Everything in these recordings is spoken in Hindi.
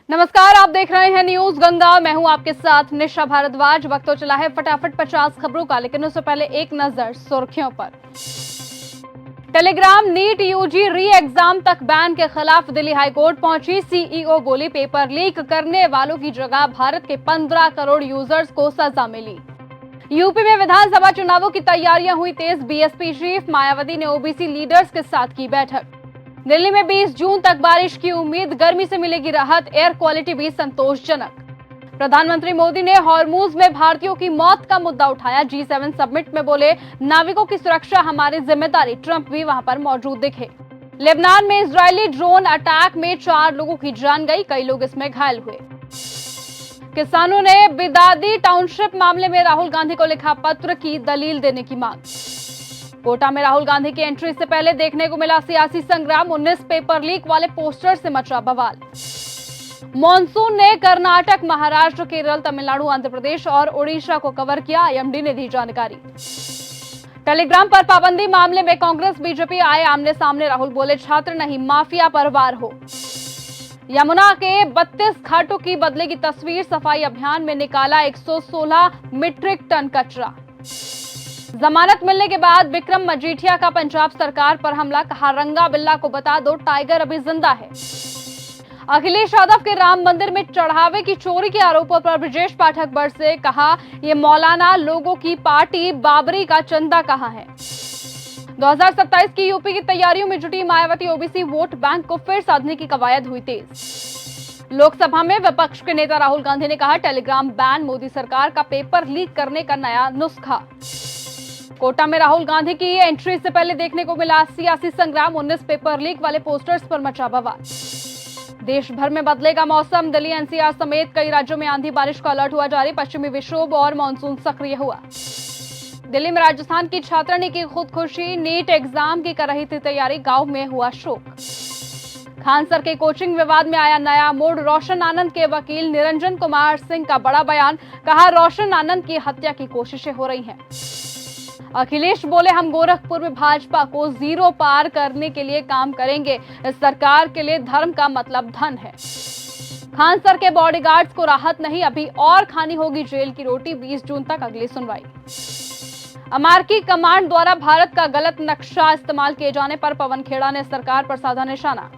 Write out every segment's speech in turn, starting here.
नमस्कार, आप देख रहे हैं न्यूज गंगा। मैं हूं आपके साथ निशा भारद्वाज। वक्त तो चला है फटाफट 50 खबरों का, लेकिन उससे पहले एक नजर सुर्खियों पर। Telegram NEET UG re exam तक बैन के खिलाफ दिल्ली हाईकोर्ट पहुंची सीईओ बोली, पेपर लीक करने वालों की जगह भारत के 15 करोड़ यूजर्स को सजा मिली। यूपी में विधानसभा चुनावों की तैयारियां हुई तेज। बीएसपी चीफ मायावती ने ओबीसी लीडर्स के साथ की बैठक। दिल्ली में 20 जून तक बारिश की उम्मीद, गर्मी से मिलेगी राहत, एयर क्वालिटी भी संतोषजनक। प्रधानमंत्री मोदी ने हॉर्मूज में भारतीयों की मौत का मुद्दा उठाया। G7 समिट में बोले, नाविकों की सुरक्षा हमारी जिम्मेदारी। ट्रंप भी वहां पर मौजूद दिखे। लेबनान में इजरायली ड्रोन अटैक में 4 लोगों की जान गई, कई लोग इसमें घायल हुए। किसानों ने बिदादी टाउनशिप मामले में राहुल गांधी को लिखा पत्र, की दलील देने की मांग। कोटा में राहुल गांधी की एंट्री से पहले देखने को मिला सियासी संग्राम। 19 पेपर लीक वाले पोस्टर से मचा बवाल। मॉनसून ने कर्नाटक, महाराष्ट्र, केरल, तमिलनाडु, आंध्र प्रदेश और ओडिशा को कवर किया, आईएमडी ने दी जानकारी। टेलीग्राम पर पाबंदी मामले में कांग्रेस बीजेपी आए आमने सामने। राहुल बोले, छात्र नहीं माफिया पर वार हो। यमुना के 32 घाटों की बदलेगी तस्वीर। सफाई अभियान में निकाला 116 मीट्रिक टन कचरा। जमानत मिलने के बाद विक्रम मजीठिया का पंजाब सरकार पर हमला, कहा रंगा बिल्ला को बता दो, टाइगर अभी जिंदा है। अखिलेश यादव के राम मंदिर में चढ़ावे की चोरी के आरोपों पर ब्रजेश पाठक बरसे, कहा ये मौलाना लोगों की पार्टी बाबरी का चंदा कहां है। 2027 की यूपी की तैयारियों में जुटी मायावती, ओबीसी वोट बैंक को फिर साधने की कवायद हुई तेज। लोकसभा में विपक्ष के नेता राहुल गांधी ने कहा, टेलीग्राम बैन मोदी सरकार का पेपर लीक करने का नया नुस्खा। कोटा में राहुल गांधी की एंट्री से पहले देखने को मिला सियासी संग्राम। 19 पेपर लीक वाले पोस्टर्स पर मचा बवाल। देश भर में बदलेगा मौसम। दिल्ली, एनसीआर समेत कई राज्यों में आंधी बारिश का अलर्ट हुआ जारी। पश्चिमी विक्षोभ और मानसून सक्रिय हुआ। दिल्ली में राजस्थान की छात्रा ने की खुदकुशी। नीट एग्जाम की कर रही थी तैयारी, गांव में हुआ शोक। खान सर के कोचिंग विवाद में आया नया मोड़। रोशन आनंद के वकील निरंजन कुमार सिंह का बड़ा बयान, कहा रोशन आनंद की हत्या की कोशिशें हो रही हैं। अखिलेश बोले, हम गोरखपुर में भाजपा को जीरो पार करने के लिए काम करेंगे। इस सरकार के लिए धर्म का मतलब धन है। खान सर के बॉडीगार्ड्स को राहत नहीं, अभी और खानी होगी जेल की रोटी। 20 जून तक अगली सुनवाई। अमेरिकी कमांड द्वारा भारत का गलत नक्शा इस्तेमाल किए जाने पर पवन खेड़ा ने सरकार पर साधा निशाना।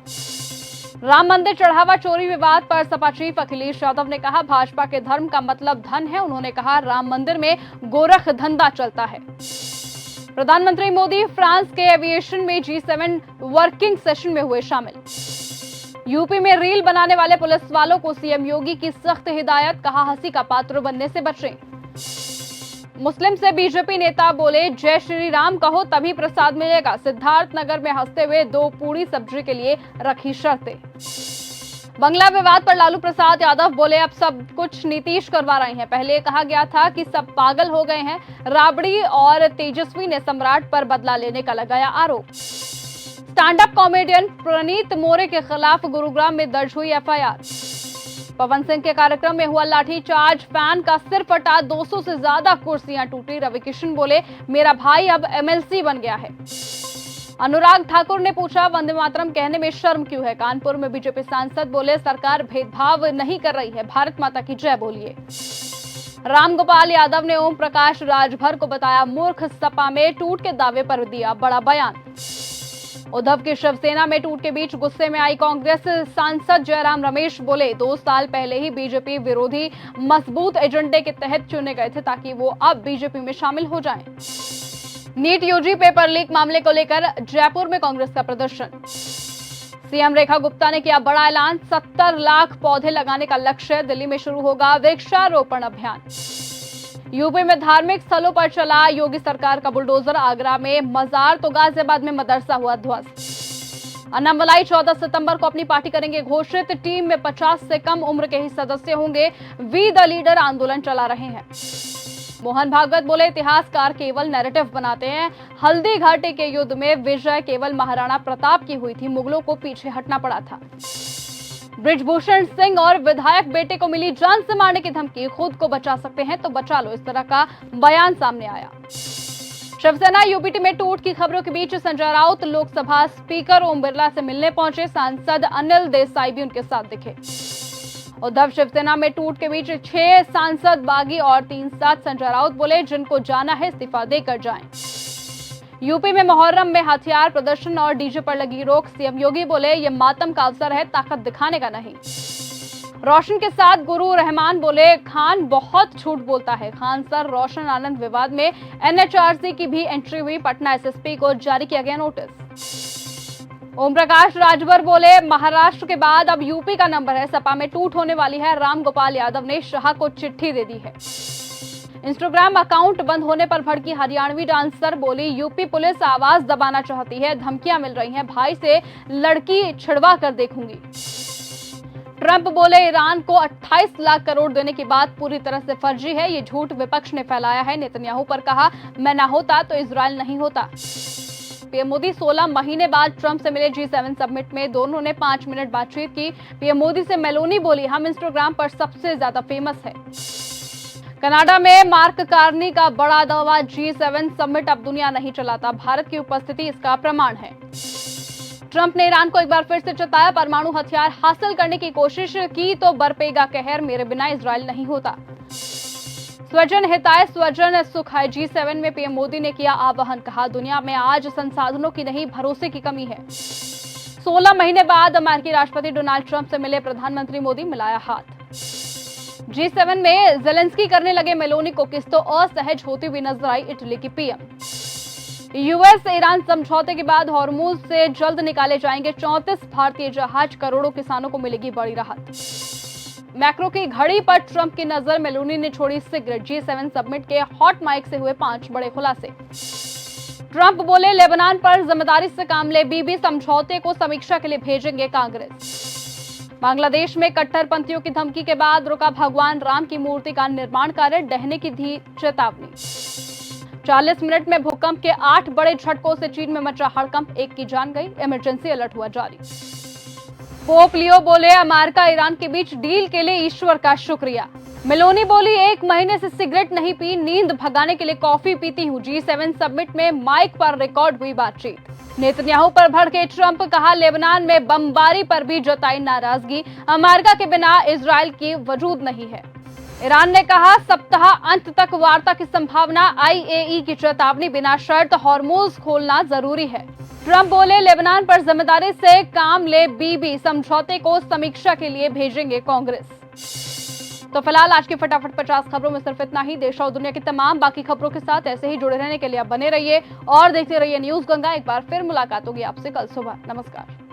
राम मंदिर चढ़ावा चोरी विवाद पर सपा चीफ अखिलेश यादव ने कहा, भाजपा के धर्म का मतलब धन है। उन्होंने कहा, राम मंदिर में गोरख धंधा चलता है। प्रधानमंत्री मोदी फ्रांस के एविएशन में G7 वर्किंग सेशन में हुए शामिल। यूपी में रील बनाने वाले पुलिस वालों को सीएम योगी की सख्त हिदायत, कहा हंसी का पात्र बनने से बचें। मुस्लिम से बीजेपी नेता बोले, जय श्री राम कहो तभी प्रसाद मिलेगा। सिद्धार्थनगर में हंसते हुए 2 पूरी सब्जी के लिए रखी शर्तें। बंगला विवाद पर लालू प्रसाद यादव बोले, अब सब कुछ नीतीश करवा रहे हैं। पहले कहा गया था कि सब पागल हो गए हैं। राबड़ी और तेजस्वी ने सम्राट पर बदला लेने का लगाया आरोप। स्टैंड अप कॉमेडियन प्रणीत मोरे के खिलाफ गुरुग्राम में दर्ज हुई एफआईआर। पवन सिंह के कार्यक्रम में हुआ लाठीचार्ज, फैन का सिर फटा, 200 से ज्यादा कुर्सियां टूटी। रवि किशन बोले, मेरा भाई अब एमएलसी बन गया है। अनुराग ठाकुर ने पूछा, वंदे मातरम कहने में शर्म क्यों है। कानपुर में बीजेपी सांसद बोले, सरकार भेदभाव नहीं कर रही है, भारत माता की जय बोलिए। रामगोपाल यादव ने ओम प्रकाश राजभर को बताया मूर्ख। सपा में टूट के दावे पर दिया बड़ा बयान। उद्धव की शिवसेना में टूट के बीच गुस्से में आई कांग्रेस सांसद जयराम रमेश बोले, 2 साल पहले ही बीजेपी विरोधी मजबूत एजेंडे के तहत चुने गए थे ताकि वो अब बीजेपी में शामिल हो जाएं। नीट यूजी पेपर लीक मामले को लेकर जयपुर में कांग्रेस का प्रदर्शन। सीएम रेखा गुप्ता ने किया बड़ा ऐलान, 70 लाख पौधे लगाने का लक्ष्य। दिल्ली में शुरू होगा वृक्षारोपण अभियान। यूपी में धार्मिक स्थलों पर चला योगी सरकार का बुलडोजर। आगरा में मजार तो गाजियाबाद में मदरसा हुआ ध्वस्त। अन्नामलाई 14 सितंबर को अपनी पार्टी करेंगे घोषित। टीम में 50 से कम उम्र के ही सदस्य होंगे। वी द लीडर आंदोलन चला रहे हैं। मोहन भागवत बोले, इतिहासकार केवल नैरेटिव बनाते हैं। हल्दी घाटी के युद्ध में विजय केवल महाराणा प्रताप की हुई थी, मुगलों को पीछे हटना पड़ा था। ब्रिजभूषण सिंह और विधायक बेटे को मिली जान से मारने की धमकी, खुद को बचा सकते हैं तो बचा लो, इस तरह का बयान सामने आया। शिवसेना यूपीटी में टूट की खबरों के बीच संजय राउत लोकसभा स्पीकर ओम बिरला से मिलने पहुंचे। सांसद अनिल देसाई भी उनके साथ दिखे। उद्धव शिवसेना में टूट के बीच 6 सांसद बागी और 3 साथ संजय राउत बोले, जिनको जाना है इस्तीफा देकर जाएं। यूपी में मुहर्रम में हथियार प्रदर्शन और डीजे पर लगी रोक, सीएम योगी बोले, ये मातम का अवसर है, ताकत दिखाने का नहीं। रोशन के साथ गुरु रहमान बोले, खान बहुत झूठ बोलता है। खान सर रोशन आनंद विवाद में एनएचआरसी की भी एंट्री हुई, पटना एसएसपी को जारी किया गया नोटिस। ओम प्रकाश राजभर बोले, महाराष्ट्र के बाद अब यूपी का नंबर है, सपा में टूट होने वाली है। राम गोपाल यादव ने शाह को चिट्ठी दे दी है। इंस्टाग्राम अकाउंट बंद होने पर भड़की हरियाणवी डांसर बोली, यूपी पुलिस आवाज दबाना चाहती है, धमकियां मिल रही हैं, भाई से लड़की छिड़वा कर देखूंगी। ट्रंप बोले, ईरान को 28 लाख करोड़ देने की बात पूरी तरह से फर्जी है, ये झूठ विपक्ष ने फैलाया है। नेतन्याहू पर कहा, मैं ना होता तो इजराइल नहीं होता। पीएम मोदी 16 महीने बाद ट्रंप से मिले G7 समिट में, दोनों ने 5 मिनट बातचीत की। पीएम मोदी से मेलोनी बोली, हम इंस्टाग्राम पर सबसे ज्यादा फेमस है। कनाडा में मार्क कार्नी का बड़ा दावा, G7 समिट अब दुनिया नहीं चलाता, भारत की उपस्थिति इसका प्रमाण है। ट्रंप ने ईरान को एक बार फिर से चेताया, परमाणु हथियार हासिल करने की कोशिश की तो बरपेगा कहर, मेरे बिना इजराइल नहीं होता। स्वजन हिताय स्वजन सुख है, G7 में पीएम मोदी ने किया आह्वान, कहा दुनिया में आज संसाधनों की नहीं भरोसे की कमी है। 16 महीने बाद अमेरिकी राष्ट्रपति डोनाल्ड ट्रंप से मिले प्रधानमंत्री मोदी, मिलाया हाथ। G7 में जेलेंस्की करने लगे मेलोनी को किस तो असहज होती हुई नजर आई इटली की पीएम। यूएस ईरान समझौते के बाद हॉर्मुज से जल्द निकाले जाएंगे 34 भारतीय जहाज, करोड़ों किसानों को मिलेगी बड़ी राहत। मैक्रो की घड़ी पर ट्रंप की नजर, मेलोनी ने छोड़ी सिगरेट। G7 समिट के हॉट माइक से हुए 5 बड़े खुलासे। ट्रंप बोले, लेबनान पर जिम्मेदारी से काम ले, बीबी समझौते को समीक्षा के लिए भेजेंगे कांग्रेस। बांग्लादेश में कट्टरपंथियों की धमकी के बाद रुका भगवान राम की मूर्ति का निर्माण कार्य, डहने की दी चेतावनी। 40 मिनट में भूकंप के 8 बड़े झटकों से चीन में मचा हड़कंप, 1 की जान गई, इमरजेंसी अलर्ट हुआ जारी। पोप लियो बोले, अमेरिका ईरान के बीच डील के लिए ईश्वर का शुक्रिया। मेलोनी बोली, 1 महीने से सिगरेट नहीं पी, नींद भगाने के लिए कॉफी पीती हूँ। G7 समिट में माइक पर रिकॉर्ड हुई बातचीत। नेतन्याहू पर भड़के ट्रंप, कहा लेबनान में बमबारी पर भी जताई नाराजगी, अमेरिका के बिना इजराइल की वजूद नहीं है। ईरान ने कहा, सप्ताह अंत तक वार्ता की संभावना, IAE की चेतावनी, बिना शर्त हॉर्मुज खोलना जरूरी है। ट्रंप बोले, लेबनान पर जिम्मेदारी से काम ले, बीबी समझौते को समीक्षा के लिए भेजेंगे कांग्रेस। तो फिलहाल आज की फटाफट 50 खबरों में सिर्फ इतना ही। देश और दुनिया की तमाम बाकी खबरों के साथ ऐसे ही जुड़े रहने के लिए आप बने रहिए और देखते रहिए न्यूज गंगा। एक बार फिर मुलाकात होगी आपसे कल सुबह। नमस्कार।